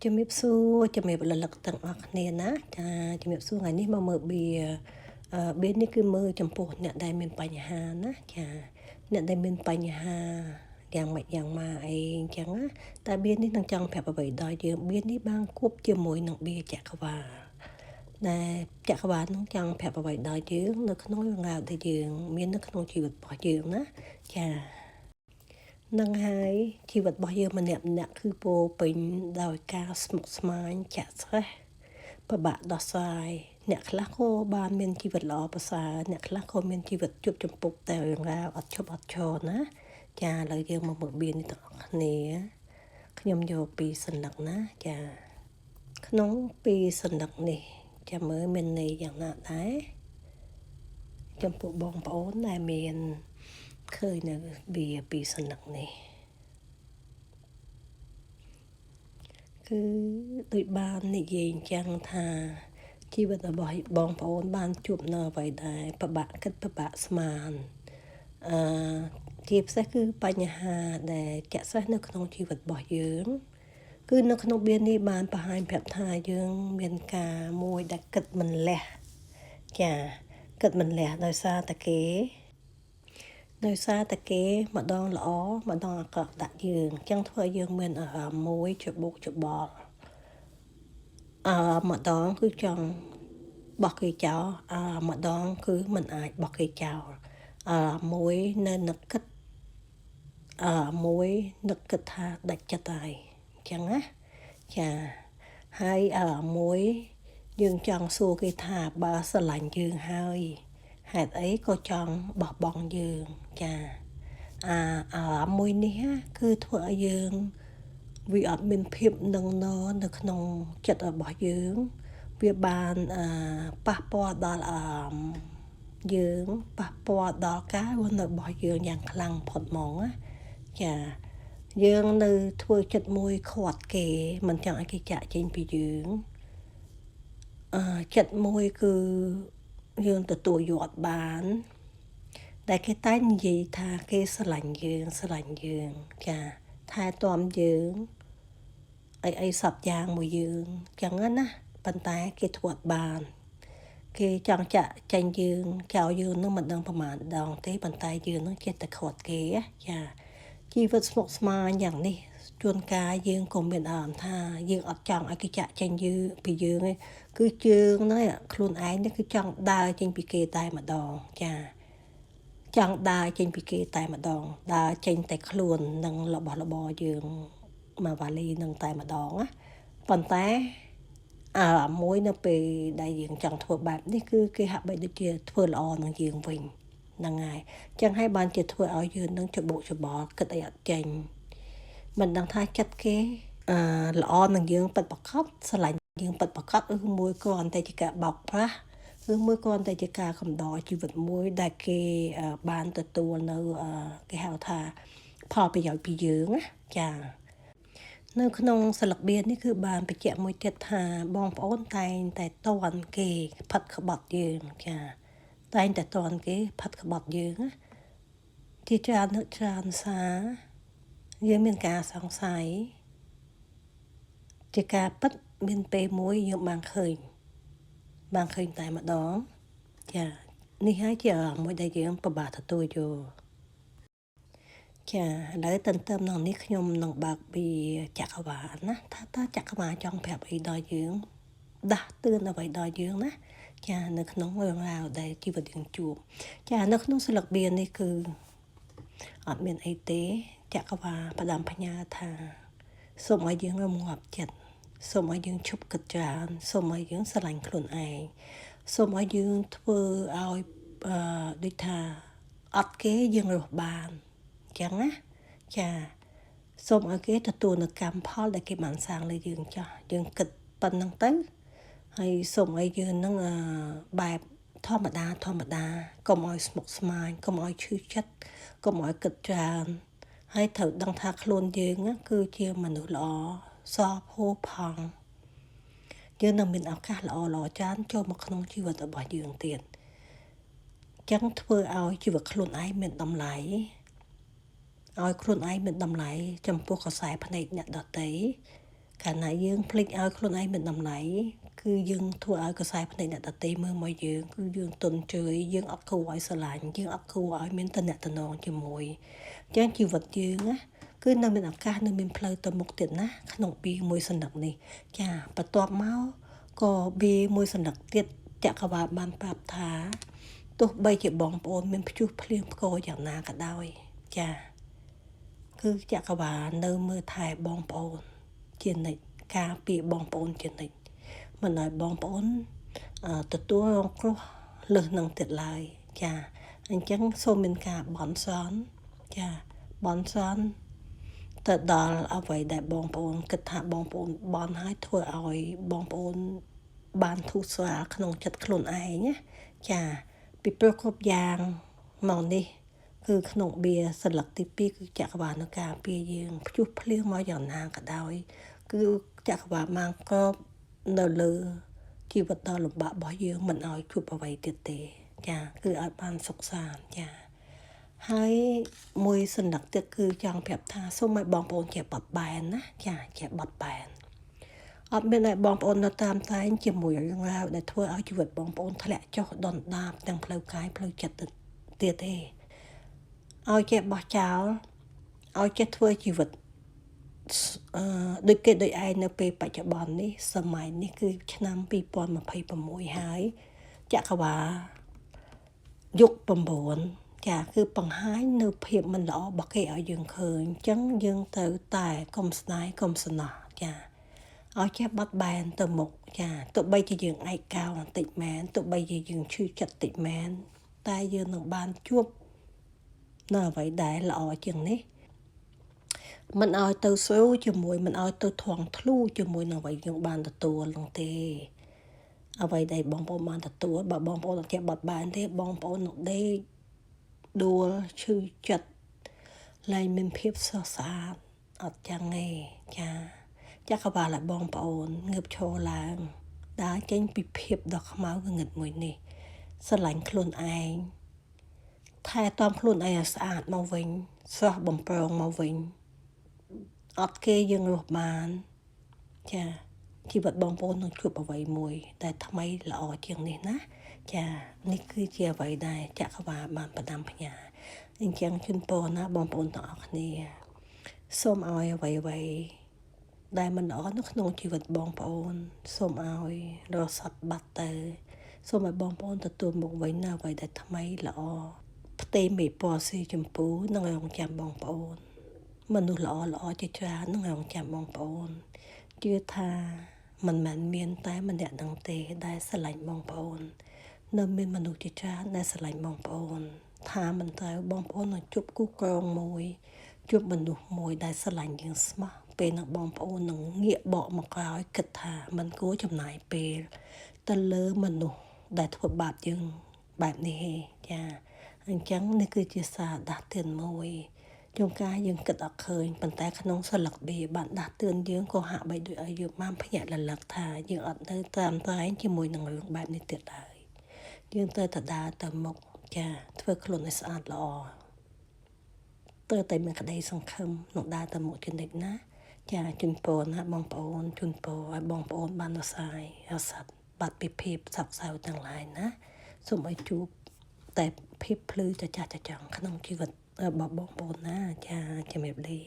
ជំរាបសួរជំរាបរលឹកទាំងអស់គ្នាណាចាជំរាបសួរថ្ងៃនេះមកមើលបៀនេះគឺមើលចំពោះអ្នកដែលមានបញ្ហាណាចាអ្នកដែលមានបញ្ហាយ៉ាងម៉េចយ៉ាងម៉ាអីអញ្ចឹងណាតែបៀនេះនឹងចង់ប្រាប់អ្វីដល់យើងបៀនេះបានគប់ជាមួយនឹងបៀចក្រវាឡដែលចក្រវាឡនឹងចង់ប្រាប់អ្វីដល់យើងនៅក្នុងរឿងរ៉ាវដែលយើងមាននៅក្នុងជីវិតរបស់យើងណាចានឹងហើយជីវិតរបស់យើងម្នាក់គឺពោពេញដោយការស្មុគស្មាញចាក់ស្រេះពិបាកដោះស្រាយអ្នកខ្លះក៏បានមានជីវិតល្អប្រសើរអ្នកខ្លះក៏មានជីវិតជួបចំពុកតែរឿងរ៉ាវអត់ឈប់អត់ឈរណាចាឥឡូវយើងមកមើលបៀននេះទាំងអស់គ្នាខ្ញុំយកពីសន្លឹកណាចាក្នុងពីសន្លឹកនេះចាំមើលមានន័យយ៉ាងណាដែរចំពោះបងប្អូនដែលមានឃើញនៅវាពីសន្លឹកនេះគឺដូចបាននិយាយអញ្ចឹងថាជីវិតរបស់បងប្អូនបានជួបនៅអ្វីដែរពិបាកគិតពិបាកស្មានជាពិសេសគឺបញ្ហាដែលចាក់ស្រេះនៅក្នុងជីវិតរបស់យើងគឺនៅក្នុងបៀននេះបានបង្ហាញប្រាប់ថាយើងមានការមួយដែលគិតមិនលះចាគិតមិនលះដោយសារតែគេម្ដងល្អម្ដងអាក្រក់ដាក់យើងអញ្ចឹងធ្វើឲ្យយើងមានអារម្មណ៍មួយច្របូកច្របល់ម្ដងគឺចង់បោះគេចោលម្ដងគឺមិនអាចបោះគេចោលមួយនៅនឹកគិតមួយនឹកគិតថាដាច់ចិត្តហើយអញ្ចឹងណាចាហើយមួយយើងចង់សួរគេថាបើស្រឡាញ់យើងហើយហេតុអីក៏ចង់បោះបង់យើងចាមួយនេះគឺធ្វើឲ្យយើងវាអត់មានភាពនឹងននៅក្នុងចិត្តរបស់យើងវាបានប៉ះពាល់ដល់យើងប៉ះពាល់ដល់ការរស់នៅរបស់យើងយ៉ាងខ្លាំងផុតហ្មងណាចាយើងនៅធ្វើចិត្តមួយខាត់គេមិនចង់ឲ្យគេចាក់ចេញពីយើងចិត្តមួយគឺយើងទទួលយកបានតែគេតែនិយាយថាគេស្រឡាញ់យើងចាថែទាំយើងអីសពយ៉ាងមួយយើងចឹងណាប៉ុន្តែគេធ្វើអត់បានគេចង់ចាក់ចេញយើងចោលយើងនឹងមិនដឹងប្រមាណដងទេប៉ុន្តែយើងនឹងចេះតែខាត់គេចាជីវិតស្មុគស្មាញយ៉ាងនេះជួនកាលយើងក៏មានអារម្មណ៍ថាយើងអត់ចង់ឲ្យគេចាក់ចេញយើងពីយើងទេគឺជើងហ្នឹងខ្លួនឯងនេះគឺចង់ដើរចេញពីគេតែម្ដងចាចង់ដើរចេញពីគេតែម្ដងដើរចេញតែខ្លួននឹងរបស់របរយើងមកវ៉ាលីនឹងតែម្ដងណាប៉ុន្តែមួយនៅពេលដែលយើងចង់ធ្វើបែបនេះគឺគេហាក់បីដូចជាធ្វើល្អនឹងយើងវិញហ្នឹងហើយអញ្ចឹងហើយបានជាធ្វើឲ្យយើងនឹងច្បូកច្បល់គិតអីអត់ចេញមិនដឹងថាចិត្តគេល្អនឹងយើងពិតប្រាកដស្រឡាញ់យើងពិតប្រាកដឬមួយគ្រាន់តែជាការបោកប្រាស់ឬមួយគ្រាន់តែជាការកំដរជីវិតមួយដែលគេបានទទួលនៅគេហៅថាផលប្រយោជន៍ពីយើងណាចានៅក្នុងស្លឹកបៀននេះគឺបានបញ្ជាក់មួយទៀតថាបងប្អូនតែងតែតន់គេផិតក្បត់យើងចាតែងតែតន់គេផិតក្បត់យើងណាជាច្រើនសារយើងមានការសង្ស័យជាការពិតមានពេលមួយយើងបានឃើញតែម្ដងចានេះហើយជាអារម្មណ៍មួយដែលយើងពិបាកទទួលយកចាឥឡូវទន្ទឹមនឹងនេះខ្ញុំនឹងបើកពីចក្រវាឡណាថាតើចក្រវាឡចង់ប្រាប់អីដល់យើងដាស់តឿនអ្វីដល់យើងណាចានៅក្នុងរឿងរ៉ាវដែលជីវិតយើងជួបចានៅក្នុងស្លឹកបៀននេះគឺអត់មានអីទេចក្រវាឡផ្ដាំផ្ញើថាសូមឲ្យយើងរងាប់ចិត្តសូមឲ្យយើងឈប់គិតច្រើនសូមឲ្យយើងស្រឡាញ់ខ្លួនឯងសូមឲ្យយើងធ្វើឲ្យដូចថាអត់គេយើងរស់បានចឹងណាចាសូមឲ្យគេទទួលនៅកម្មផលដែលគេបានសាងលើយើងចាស់យើងគិតប៉ុណ្្នឹងទៅហើយសូមឲ្យយើងនឹងបែបធម្មតាកុំឲ្យស្មុគស្មាញកុំឲ្យឈឺចិត្តកុំឲ្យគិតច្រើនហើយត្រូវដឹងថាខ្លួនយើងគឺជាមនុស្សល្អសផូរផង់យើងនឹងមានឱកាសល្អច្រើនចូលមកក្នុងជីវិតរបស់យើងទៀតចឹងធ្វើឲ្យជីវិតខ្លួនឯងមានតម្លៃឲ្យខ្លួនឯងមានតម្លៃចំពោះខ្សែភ្នែកអ្នកដទៃ កាលណាយើងភ្លេចឲ្យខ្លួនឯងមានតម្លៃគឺយើងធ្វើឲ្យកសែភ្នែកអ្នកដទៃមើលមកយើងគឺយើងទុនជឿយយើងអត់គួរឲ្យស្រឡាញ់យើងអត់គួរឲ្យមានតំណែងជាមួយអញ្ចឹងជីវិតយើងណាគឺនៅមានឱកាសនៅមានផ្លូវទៅមុខទៀតណាក្នុងពីមួយសន្លឹកនេះចាបន្ទាប់មកក៏វាមួយសន្លឹកទៀតចក្រវាឡបានប្រាប់ថាទោះបីជាបងប្អូនមានព្យុះភ្លៀងផ្គរយ៉ាងណាក៏ដោយចាគឺចក្រវាឡនៅមើលថែបងប្អូនជានិច្ចការពារបងប្អូនជានិច្ចមិនឲ្យបងប្អូនទទួលរងគ្រោះលើសនឹងទៀតឡើយចាអញ្ចឹងសូមមានការបន់ស្រន់ចាបន់ស្រន់ទៅដល់អ្វីដែលបងប្អូនគិតថាបងប្អូនបន់ឲ្យធ្វើឲ្យបងប្អូនបានធូរស្រាលក្នុងចិត្តខ្លួនឯងណាចាពីព្រោះគ្រប់យ៉ាងមកនេះគឺក្នុងបៀសន្លឹកទី2គឺចក្រវាឡនៅការពារយើងព្យុះភ្លៀងមកយ៉ាងណាក៏ដោយគឺចក្រវាឡបានគ្របនៅលើជីវិតដ៏លំបាករបស់យើងមិនឲ្យជួបអ្វីទៀតទេចាគឺឲ្យបានសុខសាន្តចាហើយមួយសន្លឹកទៀតគឺចង់ប្រាប់ថាសូមឲ្យបងប្អូនជាបត់បែនណាចាជាបត់បែនអត់មានឲ្យបងប្អូននៅតាមតែងជាមួយរឿងរ៉ាវដែលធ្វើឲ្យជីវិតបងប្អូនធ្លាក់ចុះដុនដាបទាំងផ្លូវកាយផ្លូវចិត្តទៀតទេឲ្យចេះបោះចោលឲ្យចេះធ្វើជីវិតដូចគេដូចឯងនៅពេលបច្ចុប្បន្ននេះសម័យនេះគឺឆ្នាំ2026ហើយចក្រវាឡយុគ9ចាគឺបង្ហាញនៅភាពមិនល្អរបស់គេឲ្យយើងឃើញអញ្ចឹងយើងត្រូវតែកុំស្ដាយកុំស្នោះចាឲ្យចេះបត់បែនទៅមុខចាទោះបីជាយើងឯកោបន្តិចមែនទោះបីជាយើងឈឺចិត្តតិចមែនតែយើងនឹងបានជួបនៅអ្វីដែលល្អជាងនេះមិនឲ្យទៅស្រូជាមួយមិនឲ្យទៅធំធ្លូជាមួយនឹងអ្វីយើងបានទទួលនោះទេអ្វីដែលបងប្អូនបានទទួលបើបងប្អូនអត់ចេះបត់បែនទេបងប្អូននឹងដេកដួលឈឺចិត្តលែងមានភាពស្រស់ស្អាតអត់ចឹងទេចាចក្រវាឡបងប្អូនងើបឈរឡើងដើរចេញពីភាពដ៏ខ្មៅងងឹតមួយនេះស្រឡាញ់ខ្លួនឯងថែទាំខ្លួនឯងឲ្យស្អាតមកវិញស្រស់បំប្រងមកវិញអត់គេយើងរស់បានចាជីវិតបងប្អូននឹងជួបអ្វីមួយដែលថ្មីល្អជាងនេះណាចានេះគឺជាអ្វីដែលចក្រវាឡបានផ្ដាំផ្ញើអញ្ចឹងជូនពរណាបងប្អូនទាំងអស់គ្នាសូមឲ្យអ្វីដែលមិនល្អនៅក្នុងជីវិតបងប្អូនសូមឲ្យរស័ព្ទបាត់ទៅសូមឲ្យបងប្អូនទទួលមកវិញនៅអ្វីដែលថ្មីល្អផ្ទៃមេពណ៌ស៊ីចម្ពូនឹងរងចាំបងប្អូនមនុស្សល្អជាច្រើននឹងរងចាំបងប្អូនជឿថាមិនមែនមានតែម្នាក់នឹងទេដែលស្រឡាញ់បងប្អូននៅមានមនុស្សជាច្រើនដែលស្រឡាញ់បងប្អូនថាមិនត្រូវបងប្អូននឹងជួបគូក្រងមួយជួបមនុស្សមួយដែលស្រឡាញ់យើងស្មោះពេលនឹងបងប្អូននឹងងាកបកមកក្រោយគិតថាមិនគួរចំណាយពេលទៅលើមនុស្សដែលធ្វើបាបយើងបែបនេះទេចាអញ្ចឹងនេះគឺជាសារដាស់តឿនមួយជួនកាលយើងគិតអត់ឃើញប៉ុន្តែក្នុងសន្លឹកបៀបានដាស់តឿនយើងក៏ហាក់បីដូចឲ្យយើងបានភ្ញាក់រលឹកថាយើងអត់នៅតាមតែងជាមួយនឹងរឿងបែបនេះទៀតដែរយើងត្រូវតែដើរទៅមុខចាធ្វើខ្លួនឲ្យស្អាតល្អត្រូវតែមានក្តីសង្ឃឹមនឹងដើរទៅមុខជានិច្ចណាចាជូនពរណាបងប្អូនជូនពរឲ្យបងប្អូនបានរសាយរសាត់បាត់ពីភាពសោកសៅទាំងឡាយណាសូមឲ្យជួបតែភាពភ្លឺចាស់ៗក្នុងជីវិតរបស់បងប្អូនណាចាជំរាបលា